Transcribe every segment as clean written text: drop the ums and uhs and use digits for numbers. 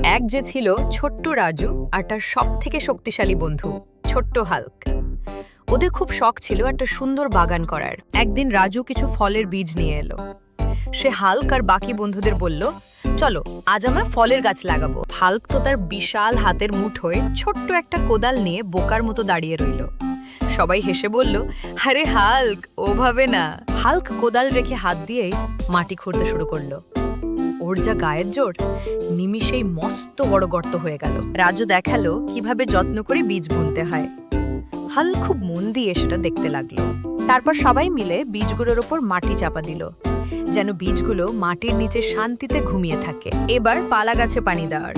এক যে ছিল ছোট্ট রাজু আর তার সবথেকে শক্তিশালী বন্ধু ছোট্ট হাল্ক। ওদের খুব শখ ছিল একটা সুন্দর বাগান করার। একদিন রাজু কিছু ফলের বীজ নিয়ে এলো। সে হাল্ক আর বাকি বন্ধুদের বলল, চলো আজ আমরা ফলের গাছ লাগাবো। হাল্ক তো তার বিশাল হাতের মুঠোয় ছোট্ট একটা কোদাল নিয়ে বোকার মতো দাঁড়িয়ে রইল। সবাই হেসে বলল, আরে হাল্ক, ওভাবে না। হাল্ক কোদাল রেখে হাত দিয়েই মাটি খুঁড়তে শুরু করলো। ওর যা গায়ের জোর, নিমিষেই মস্ত বড় গর্ত হয়ে গেল। রাজু দেখালো কিভাবে যত্ন করে বীজ বুনতে হয়। হাল্ক খুব মন দিয়ে সেটা দেখতে লাগলো। তারপর সবাই মিলে বীজগুলোর ওপর মাটি চাপা দিল, যেন বীজগুলো মাটির নিচে শান্তিতে ঘুমিয়ে থাকে। এবার পালা গাছে পানি দেওয়ার।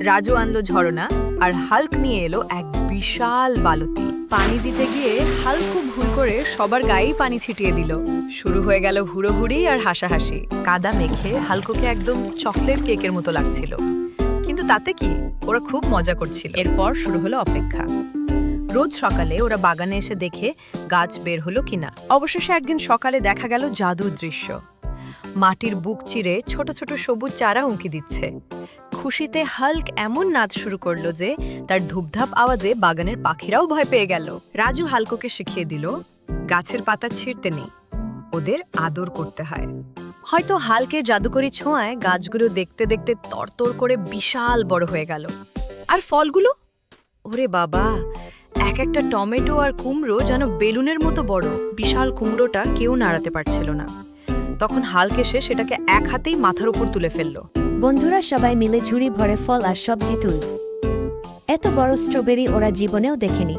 রাজু আনলো ঝরনা আর হাল্ক নিয়ে এলো এক বিশাল বালতি। পানি দিতে গিয়ে হাল্ক খুব ভুল করে সবার গায়েই পানি ছিটিয়ে দিল। শুরু হয়ে গেল হুড়োহুড়ি আর হাসাহাসি। কাদা মেখে হাল্ককে একদম চকলেট কেকের মতো লাগছিল, কিন্তু তাতে কি, ওরা খুব মজা করছিল। এরপর শুরু হলো অপেক্ষা। রোজ সকালে ওরা বাগানে এসে দেখে গাছ বের হলো কিনা। অবশেষে একদিন সকালে দেখা গেল জাদুর দৃশ্য। মাটির বুক চিরে ছোট ছোট সবুজ চারা উঁকি দিচ্ছে। খুশিতে হাল্ক এমন নাচ শুরু করলো যে তার ধূপধাপ আওয়াজে বাগানের পাখিরাও ভয় পেয়ে গেল। রাজু হাল্ককে শিখিয়ে দিল, গাছের পাতা ছিঁড়তে নেই, ওদের আদর করতে হয়। হয়তো হাল্কের জাদুকরি ছোঁয়ায় গাছগুলো দেখতে দেখতে তরতর করে বিশাল বড় হয়ে গেল। আর ফলগুলো, ওরে বাবা, এক একটা টমেটো আর কুমড়ো যেন বেলুনের মতো বড়। বিশাল কুমড়োটা কেউ নাড়াতে পারছিল না। তখন হাল্ক এসে সেটাকে এক হাতেই মাথার উপর তুলে ফেলল। বন্ধুরা সবাই মিলে ঝুড়ি ভরে ফল আর সবজি তুল। এত বড় স্ট্রবেরি ওরা জীবনেও দেখেনি।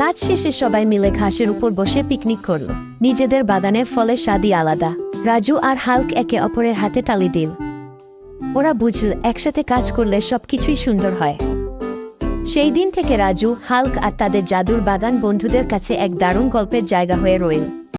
কাজ শেষে সবাই মিলে ঘাসের উপর বসে পিকনিক করল। নিজেদের বাগানের ফলের স্বাদই আলাদা। রাজু আর হাল্ক একে অপরের হাতে তালি দিল। ওরা বুঝল একসাথে কাজ করলে সবকিছুই সুন্দর হয়। সেই দিন থেকে রাজু, হাল্ক আর তাদের জাদুর বাগান বন্ধুদের কাছে এক দারুণ গল্পের জায়গা হয়ে রইল।